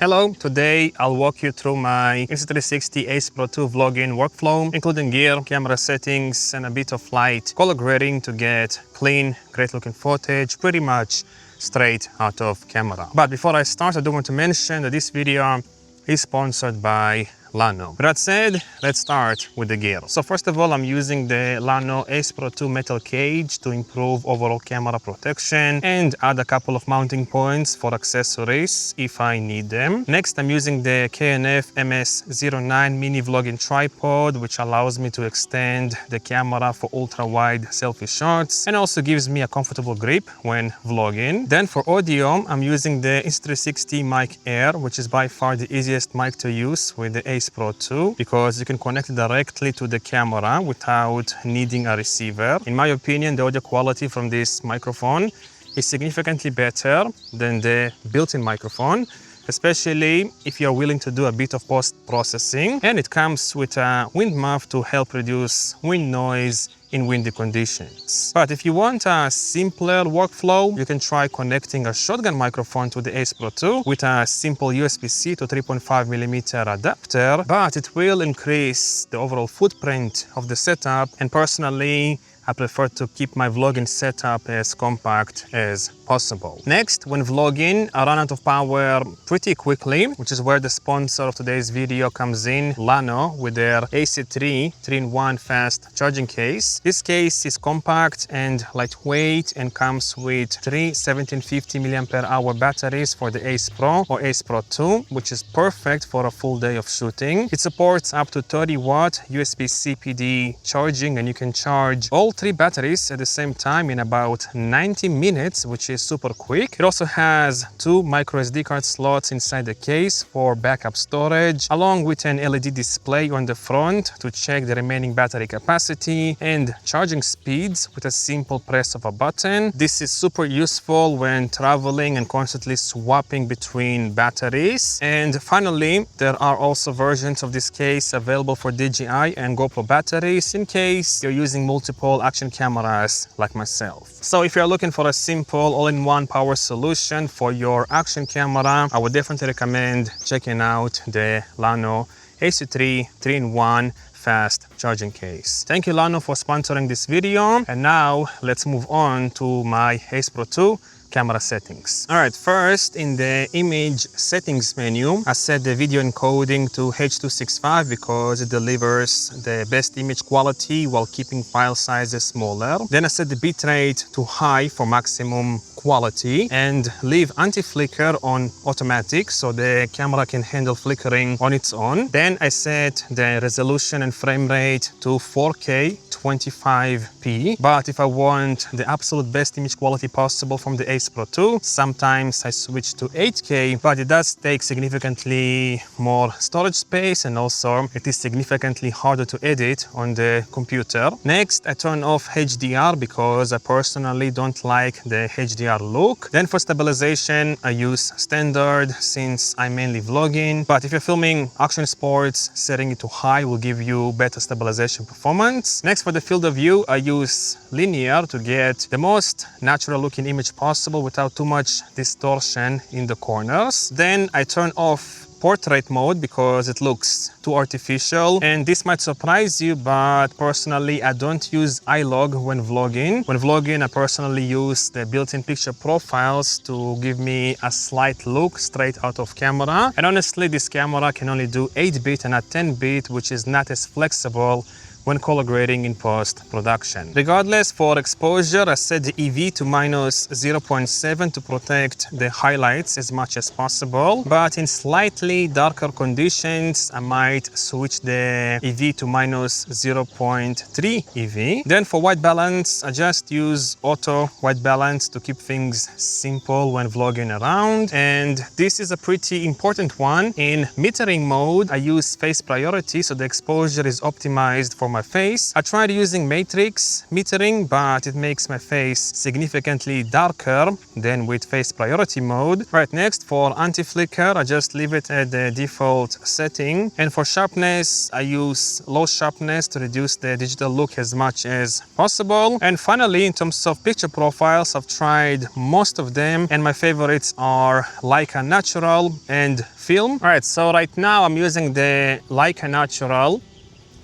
Hello, today I'll walk you through my Insta360 Ace Pro 2 vlogging workflow, including gear, camera settings, and a bit of light color grading to get clean, great looking footage, pretty much straight out of camera. But before I start, I do want to mention that this video is sponsored by Lano. With that said, let's start with the gear. So first of all, I'm using the Lano Ace Pro 2 metal cage to improve overall camera protection and add a couple of mounting points for accessories if I need them. Next, I'm using the K&F MS09 mini vlogging tripod, which allows me to extend the camera for ultra-wide selfie shots and also gives me a comfortable grip when vlogging. Then for audio, I'm using the Insta360 Mic Air, which is by far the easiest mic to use with the Ace Pro 2 because you can connect it directly to the camera without needing a receiver. In my opinion, the audio quality from this microphone is significantly better than the built-in microphone, especially if you're willing to do a bit of post-processing. And it comes with a wind muff to help reduce wind noise in windy conditions. But if you want a simpler workflow, you can try connecting a shotgun microphone to the Ace Pro 2 with a simple USB-C to 3.5mm adapter, but it will increase the overall footprint of the setup, and personally, I prefer to keep my vlogging setup as compact as possible. Next, when vlogging, I run out of power pretty quickly, which is where the sponsor of today's video comes in, Lano, with their AC3 3-in-1 fast charging case. This case is compact and lightweight and comes with three 1750 mAh batteries for the Ace Pro or Ace Pro 2, which is perfect for a full day of shooting. It supports up to 30-watt USB-C PD charging, and you can charge all three batteries at the same time in about 90 minutes, which is super quick. It also has two micro SD card slots inside the case for backup storage, along with an LED display on the front to check the remaining battery capacity and charging speeds with a simple press of a button. This is super useful when traveling and constantly swapping between batteries. And finally, there are also versions of this case available for DJI and GoPro batteries in case you're using multiple action cameras like myself. So if you're looking for a simple all-in-one power solution for your action camera, I would definitely recommend checking out the Lano AC3 3-in-1 fast charging case. Thank you, Lano, for sponsoring this video. And now let's move on to my Ace Pro 2 camera settings. All right, first in the image settings menu, I set the video encoding to H.265 because it delivers the best image quality while keeping file sizes smaller. Then I set the bitrate to high for maximum quality and leave anti-flicker on automatic so the camera can handle flickering on its own. Then I set the resolution and frame rate to 4K 25p, but if I want the absolute best image quality possible from the Ace Pro 2, sometimes I switch to 8K, but it does take significantly more storage space and also it is significantly harder to edit on the computer. Next, I turn off HDR because I personally don't like the HDR look. Then for stabilization, I use standard since I'm mainly vlogging, but if you're filming action sports, setting it to high will give you better stabilization performance. Next, for the field of view, I use linear to get the most natural looking image possible without too much distortion in the corners. Then I turn off portrait mode because it looks too artificial, and this might surprise you, but personally I don't use iLog when vlogging. When vlogging, I personally use the built-in picture profiles to give me a slight look straight out of camera, and honestly this camera can only do 8-bit and not 10-bit, which is not as flexible when color grading in post-production. Regardless, for exposure, I set the EV to -0.7 to protect the highlights as much as possible, but in slightly darker conditions, I might switch the EV to -0.3 EV. Then for white balance, I just use auto white balance to keep things simple when vlogging around, and this is a pretty important one. In metering mode, I use face priority, so the exposure is optimized for my my face. I tried using matrix metering, but it makes my face significantly darker than with face priority mode. Right, next for anti-flicker, I just leave it at the default setting. And for sharpness, I use low sharpness to reduce the digital look as much as possible. And finally, in terms of picture profiles, I've tried most of them, and my favorites are Leica Natural and Film. All right, so right now I'm using the Leica Natural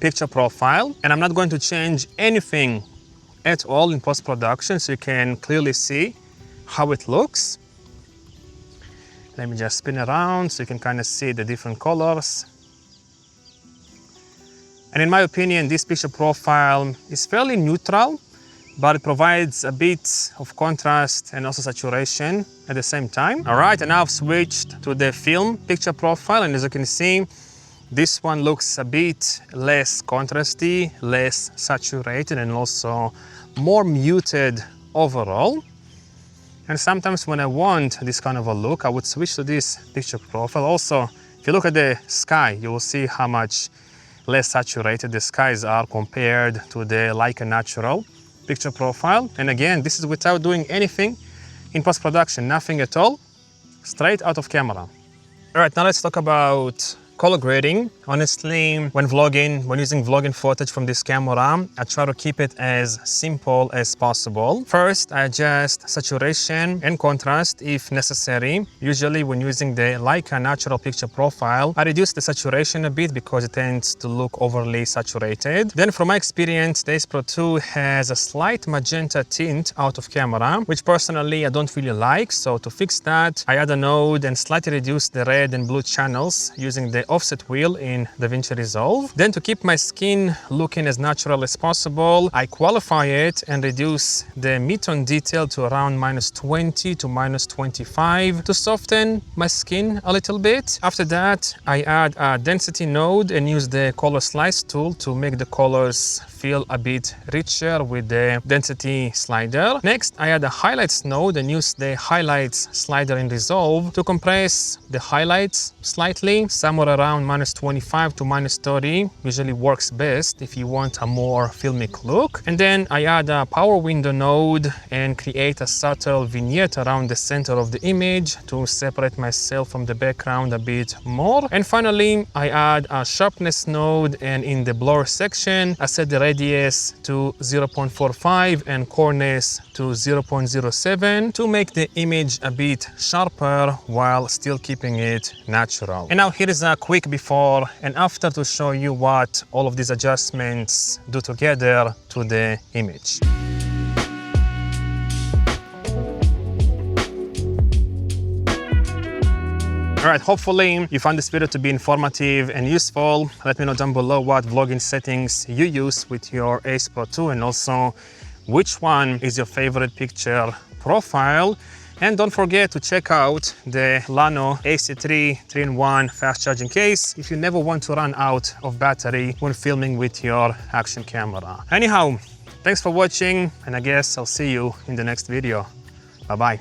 picture profile, and I'm not going to change anything at all in post-production, so you can clearly see how it looks. Let me just spin around so you can kind of see the different colors. And in my opinion, this picture profile is fairly neutral, but it provides a bit of contrast and also saturation at the same time. All right, and now I've switched to the film picture profile, and as you can see, this one looks a bit less contrasty, less saturated, and also more muted overall. And sometimes when I want this kind of a look, I would switch to this picture profile. Also, if you look at the sky, you will see how much less saturated the skies are compared to the Leica Natural picture profile. And again, this is without doing anything in post-production, nothing at all, straight out of camera. All right, now let's talk about color grading. Honestly, when using vlogging footage from this camera, I try to keep it as simple as possible. First, I adjust saturation and contrast if necessary. Usually when using the Leica Natural picture profile, I reduce the saturation a bit because it tends to look overly saturated. Then from my experience, the Ace Pro 2 has a slight magenta tint out of camera, which personally I don't really like. So to fix that, I add a node and slightly reduce the red and blue channels using the offset wheel in DaVinci Resolve. Then to keep my skin looking as natural as possible, I qualify it and reduce the mid-tone detail to around -20 to -25 to soften my skin a little bit. After that, I add a density node and use the color slice tool to make the colors feel a bit richer with the density slider. Next, I add a highlights node and use the highlights slider in Resolve to compress the highlights slightly, somewhere around -25 to -30 usually works best if you want a more filmic look. And then I add a power window node and create a subtle vignette around the center of the image to separate myself from the background a bit more. And finally, I add a sharpness node, and in the blur section, I set the radius to 0.45 and coarseness to 0.07 to make the image a bit sharper while still keeping it natural. And now here is a quick before and after to show you what all of these adjustments do together to the image. All right, hopefully you found this video to be informative and useful. Let me know down below what vlogging settings you use with your Ace Pro 2 and also which one is your favorite picture profile. And don't forget to check out the Lano AC3 3-in-1 fast charging case if you never want to run out of battery when filming with your action camera. Anyhow, thanks for watching, and I guess I'll see you in the next video. Bye-bye.